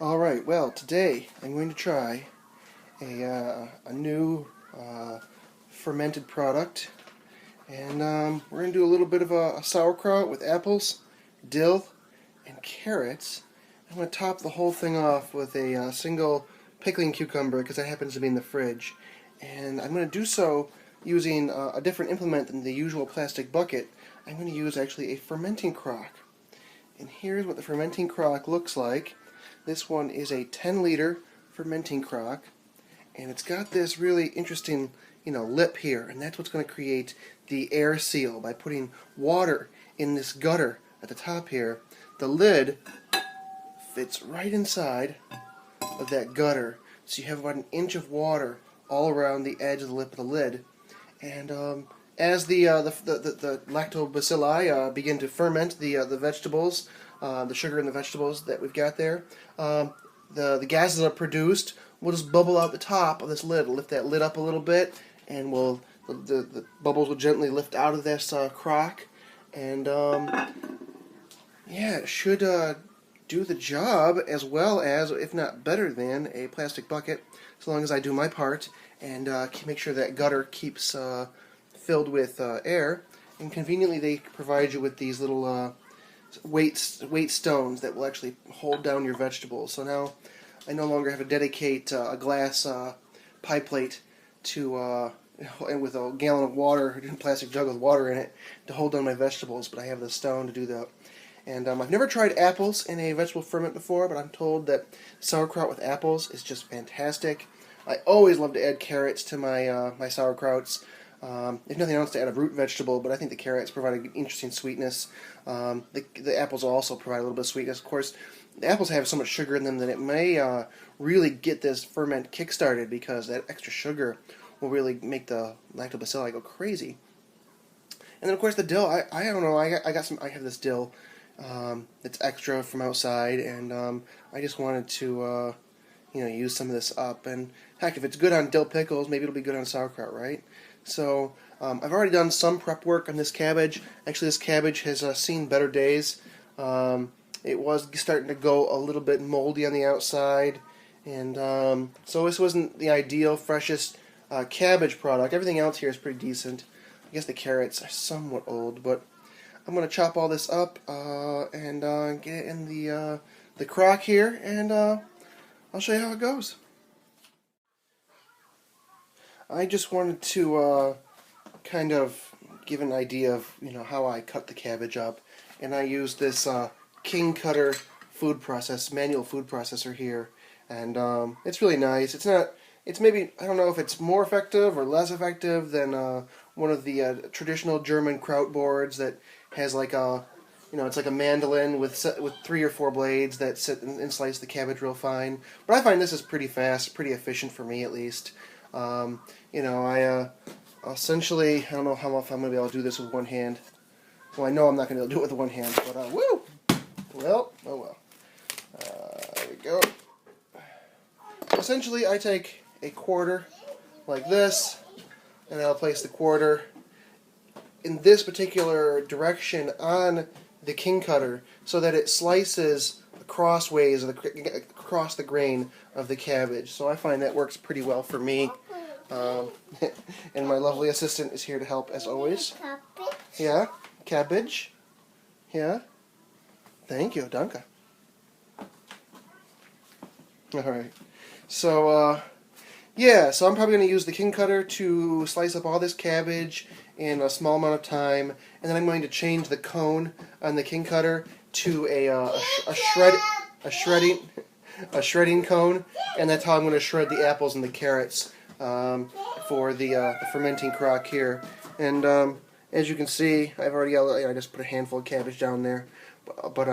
Alright, well, today I'm going to try a new fermented product, and we're going to do a little bit of a sauerkraut with apples, dill, and carrots. I'm going to top the whole thing off with a single pickling cucumber because that happens to be in the fridge, and I'm going to do so using a different implement than the usual plastic bucket. I'm going to use actually a fermenting crock, and here's what the fermenting crock looks like. This one is a 10-liter fermenting crock, and it's got this really interesting, lip here, and that's what's going to create the air seal by putting water in this gutter at the top here. The lid fits right inside of that gutter, so you have about an inch of water all around the edge of the lip of the lid, and as the lactobacilli begin to ferment the vegetables, the sugar in the vegetables that we've got there, the gases that are produced will just bubble out the top of this lid. It'll lift that lid up a little bit, and the bubbles will gently lift out of this crock, and yeah, it should do the job as well as, if not better than, a plastic bucket, as long as I do my part and make sure that gutter keeps filled with air. And conveniently, they provide you with these little weight stones that will actually hold down your vegetables. So now I no longer have to dedicate a glass pie plate to and with a gallon of water, a plastic jug with water in it, to hold down my vegetables, but I have the stone to do that. And I've never tried apples in a vegetable ferment before, but I'm told that sauerkraut with apples is just fantastic. I always love to add carrots to my my sauerkrauts. If nothing else, to add a root vegetable, but I think the carrots provide an interesting sweetness. The apples also provide a little bit of sweetness. Of course, the apples have so much sugar in them that it may really get this ferment kick-started, because that extra sugar will really make the lactobacilli go crazy. And then, of course, the dill. I don't know. I have this dill that's extra from outside, and I just wanted to use some of this up. And heck, if it's good on dill pickles, maybe it'll be good on sauerkraut, right? So I've already done some prep work on this cabbage. Actually, this cabbage has seen better days. It was starting to go a little bit moldy on the outside, and so this wasn't the ideal, freshest cabbage product. Everything else here is pretty decent. I guess the carrots are somewhat old, but I'm going to chop all this up and get it in the crock here, and I'll show you how it goes. I just wanted to kind of give an idea of how I cut the cabbage up, and I use this King Cutter manual food processor here, and it's really nice. It's maybe, I don't know if it's more effective or less effective than one of the traditional German kraut boards that has like a it's like a mandolin with 3 or 4 blades that sit and slice the cabbage real fine. But I find this is pretty fast, pretty efficient for me at least. I essentially, I don't know how often I'm going to be able to do this with one hand. Well, I know I'm not going to be able to do it with one hand, but woo! Well, oh well. There we go. Essentially, I take a quarter like this, and I'll place the quarter in this particular direction on the King Cutter so that it slices crossways across the grain of the cabbage. So I find that works pretty well for me. And my lovely assistant is here to help as always. Yeah, cabbage. Yeah. Thank you, danke. Alright. So, yeah, so I'm probably going to use the King Cutter to slice up all this cabbage in a small amount of time, and then I'm going to change the cone on the King Cutter to a shredding cone, and that's how I'm going to shred the apples and the carrots for the fermenting crock here. And as you can see, I've already I just put a handful of cabbage down there. But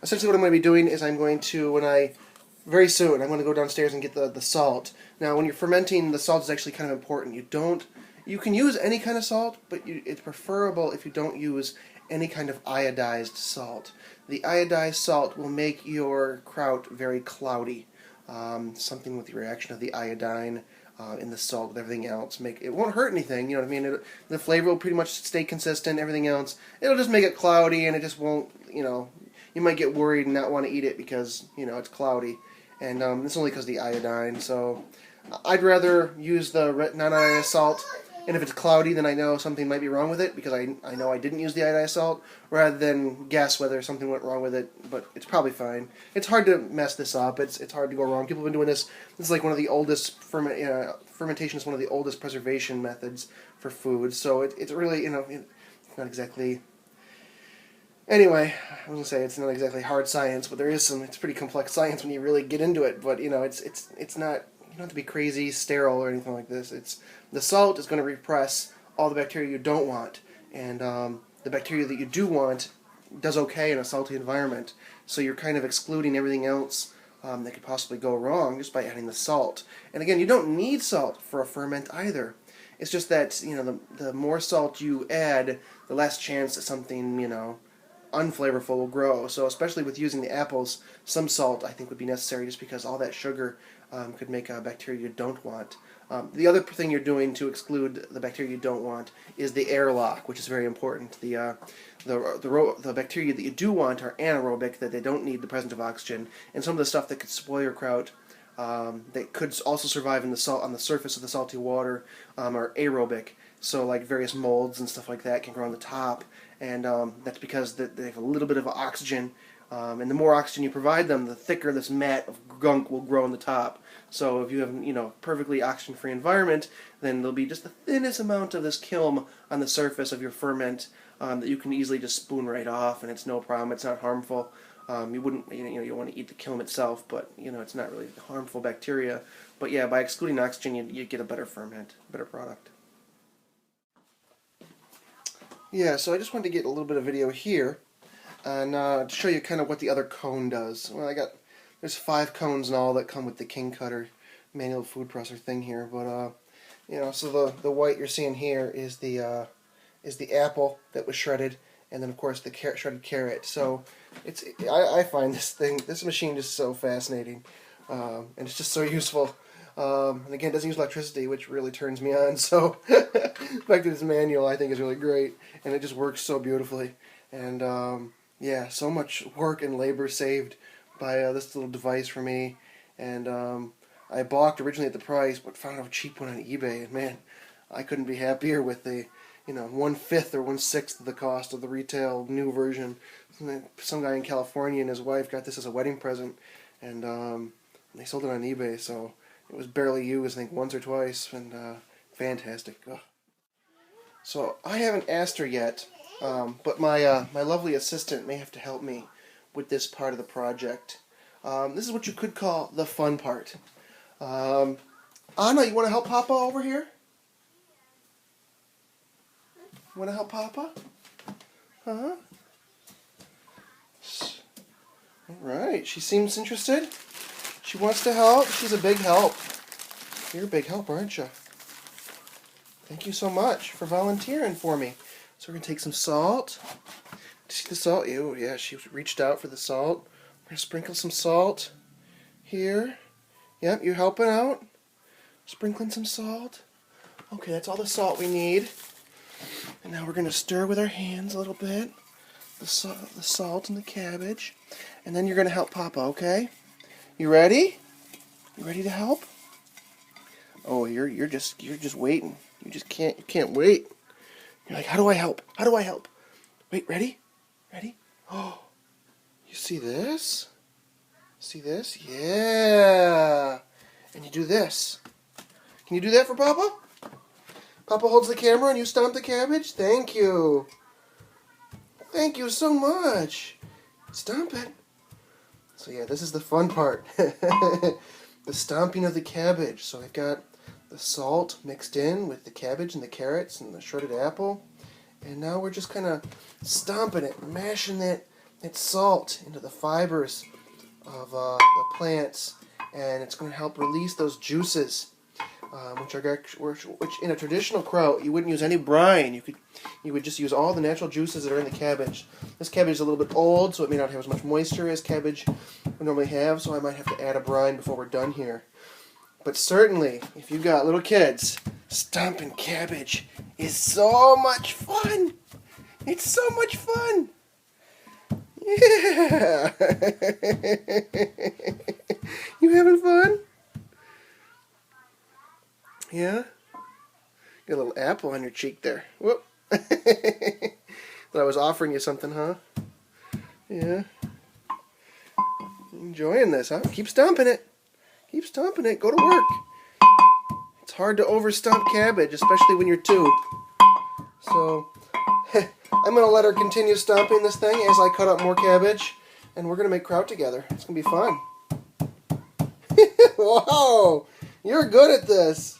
essentially what I'm going to be doing is I'm going to, very soon, I'm going to go downstairs and get the salt. Now, when you're fermenting, the salt is actually kind of important. You can use any kind of salt, but it's preferable if you don't use any kind of iodized salt. The iodized salt will make your kraut very cloudy. Something with the reaction of the iodine in the salt with everything else. It won't hurt anything, you know what I mean? The flavor will pretty much stay consistent, everything else. It'll just make it cloudy, and it just won't, you might get worried and not want to eat it because, it's cloudy. and it's only because of the iodine. So I'd rather use the non-iodized salt, and if it's cloudy, then I know something might be wrong with it, because I know I didn't use the iodized salt, rather than guess whether something went wrong with it, but it's probably fine. It's hard to mess this up. It's hard to go wrong. People have been doing this. This is like one of the oldest, fermentation is one of the oldest preservation methods for food, so it's really, it's not exactly... Anyway, I was going to say it's not exactly hard science, but it's pretty complex science when you really get into it, but, it's not... You don't have to be crazy, sterile, or anything like this. The salt is going to repress all the bacteria you don't want, and the bacteria that you do want does okay in a salty environment. So you're kind of excluding everything else that could possibly go wrong just by adding the salt. And again, you don't need salt for a ferment either. It's just that the more salt you add, the less chance that something unflavorful will grow. So especially with using the apples, some salt I think would be necessary, just because all that sugar could make bacteria you don't want. The other thing you're doing to exclude the bacteria you don't want is the airlock, which is very important. The bacteria that you do want are anaerobic, that they don't need the presence of oxygen, and some of the stuff that could spoil your kraut, that could also survive in the salt on the surface of the salty water, are aerobic. So like various molds and stuff like that can grow on the top, and that's because they have a little bit of oxygen, and the more oxygen you provide them, the thicker this mat of gunk will grow on the top. So if you have perfectly oxygen-free environment, then there'll be just the thinnest amount of this kiln on the surface of your ferment that you can easily just spoon right off, and it's no problem. It's not harmful. You wouldn't, you want to eat the kiln itself, but it's not really harmful bacteria. But yeah, by excluding oxygen, you get a better ferment, a better product. Yeah, so I just wanted to get a little bit of video here and to show you kind of what the other cone does. Well, there's 5 cones and all that come with the King Cutter manual food processor thing here, but so the white you're seeing here is the apple that was shredded, and then of course the shredded carrot. So I find this machine just so fascinating, and it's just so useful. And again, it doesn't use electricity, which really turns me on. So the fact that it's manual, I think, is really great, and it just works so beautifully. And yeah, so much work and labor saved by this little device for me. And I balked originally at the price, but found a cheap one on eBay, and man, I couldn't be happier with the 1/5 or 1/6 of the cost of the retail new version. Some guy in California and his wife got this as a wedding present, and they sold it on eBay, so it was barely used, I think, once or twice, and fantastic. Ugh. So I haven't asked her yet, but my lovely assistant may have to help me with this part of the project. This is what you could call the fun part. Anna, you want to help Papa over here? You want to help Papa? Huh? Alright, she seems interested. She wants to help. She's a big help. You're a big help, aren't you? Thank you so much for volunteering for me. So we're going to take some salt. See the salt? Ew, yeah, she reached out for the salt. We're going to sprinkle some salt here. Yep, you helping out? Sprinkling some salt. Okay, that's all the salt we need. And now we're going to stir with our hands a little bit. The salt and the cabbage. And then you're going to help Papa, okay? You ready? You ready to help? Oh, you're just waiting. You can't wait. You're like, how do I help? How do I help? Wait, ready? Ready? Oh, you see this? See this? Yeah. And you do this. Can you do that for Papa? Papa holds the camera and you stomp the cabbage? Thank you. Thank you so much. Stomp it. So yeah, this is the fun part. The stomping of the cabbage. So I've got the salt mixed in with the cabbage and the carrots and the shredded apple. And now we're just kind of stomping it, mashing that salt into the fibers of the plants. And it's going to help release those juices, which in a traditional kraut, you wouldn't use any brine. You would just use all the natural juices that are in the cabbage. This cabbage is a little bit old, so it may not have as much moisture as cabbage would normally have, so I might have to add a brine before we're done here. But certainly, if you've got little kids, stomping cabbage is so much fun. It's so much fun. Yeah. You You having fun? Yeah? Got a little apple on your cheek there. Whoop. Thought I was offering you something, huh? Yeah. Enjoying this, huh? Keep stomping it. Keep stomping it. Go to work. It's hard to overstomp cabbage, especially when you're two. So, I'm going to let her continue stomping this thing as I cut up more cabbage. And we're going to make kraut together. It's going to be fun. Whoa! You're good at this.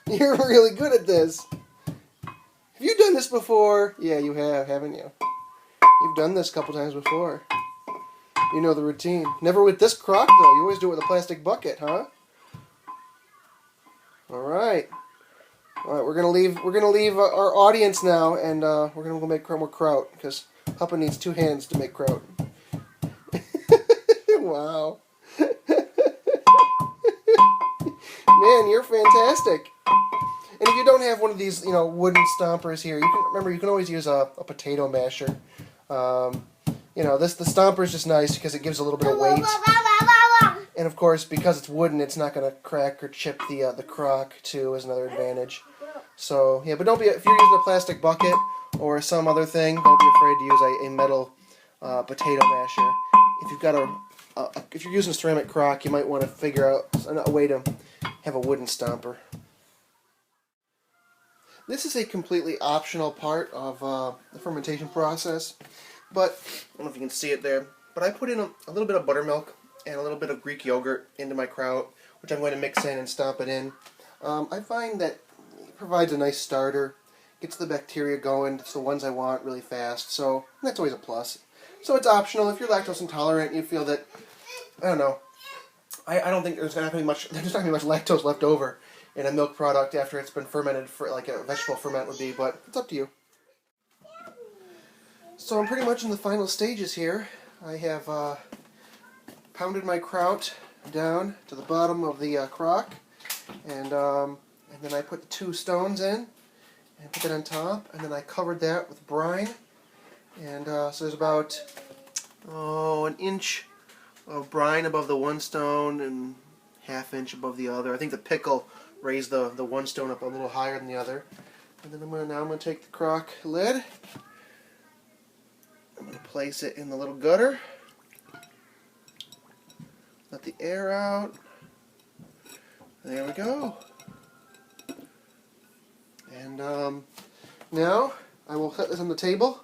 You're really good at this. Have you done this before? Yeah, you have, haven't you? You've done this a couple times before. You know the routine. Never with this crock, though. You always do it with a plastic bucket, huh? All right. All right. We're gonna leave our audience now, and we're gonna go make more kraut because Papa needs 2 hands to make kraut. Wow. Man, you're fantastic. And if you don't have one of these, wooden stompers here, you can always use a potato masher. The stomper is just nice because it gives a little bit of weight. And of course, because it's wooden, it's not going to crack or chip the crock too, is another advantage. So yeah, but don't be if you're using a plastic bucket or some other thing, don't be afraid to use a metal potato masher. If you've got if you're using a ceramic crock, you might want to figure out a way to have a wooden stomper. This is a completely optional part of the fermentation process, but I don't know if you can see it there, but I put in a little bit of buttermilk and a little bit of Greek yogurt into my kraut, which I'm going to mix in and stomp it in. I find that it provides a nice starter, gets the bacteria going, it's the ones I want really fast, so that's always a plus. So it's optional. If you're lactose intolerant, you feel that, I don't know, I don't think there's not going to be much lactose left over in a milk product after it's been fermented for like a vegetable ferment would be, but it's up to you. So I'm pretty much in the final stages here. I have pounded my kraut down to the bottom of the crock, and then I put the 2 stones in and put that on top, and then I covered that with brine, and so there's about an inch of brine above the one stone and ½ inch above the other. I think the pickle raised the one stone up a little higher than the other. And then I'm going to take the crock lid. I'm going to place it in the little gutter. Let the air out. There we go. And now I will set this on the table.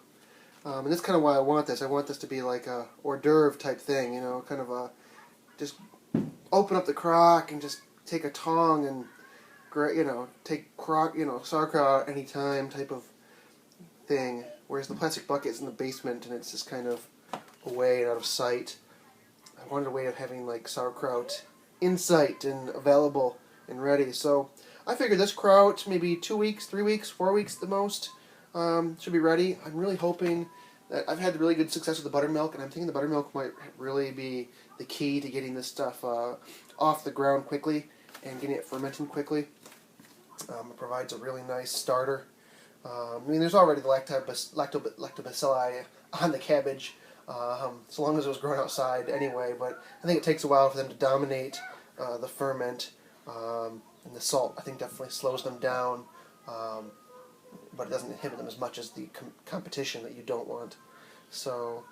And that's kind of why I want this. I want this to be like a hors d'oeuvre type thing, kind of just open up the crock and just take a tong and, take sauerkraut anytime type of thing. Whereas the plastic bucket's in the basement and it's just kind of away and out of sight. I wanted a way of having like sauerkraut in sight and available and ready. So I figured this kraut, maybe 2 weeks, 3 weeks, 4 weeks at the most, should be ready. I'm really hoping that I've had really good success with the buttermilk, and I'm thinking the buttermilk might really be the key to getting this stuff off the ground quickly and getting it fermenting quickly. It provides a really nice starter. There's already the lactobacilli on the cabbage, so long as it was grown outside anyway, but I think it takes a while for them to dominate the ferment, and the salt, I think, definitely slows them down, but it doesn't inhibit them as much as the competition that you don't want. So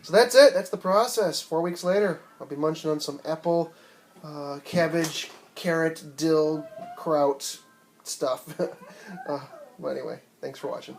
that's it. That's the process. 4 weeks later, I'll be munching on some apple, cabbage, carrot, dill, kraut stuff. Well, anyway, thanks for watching.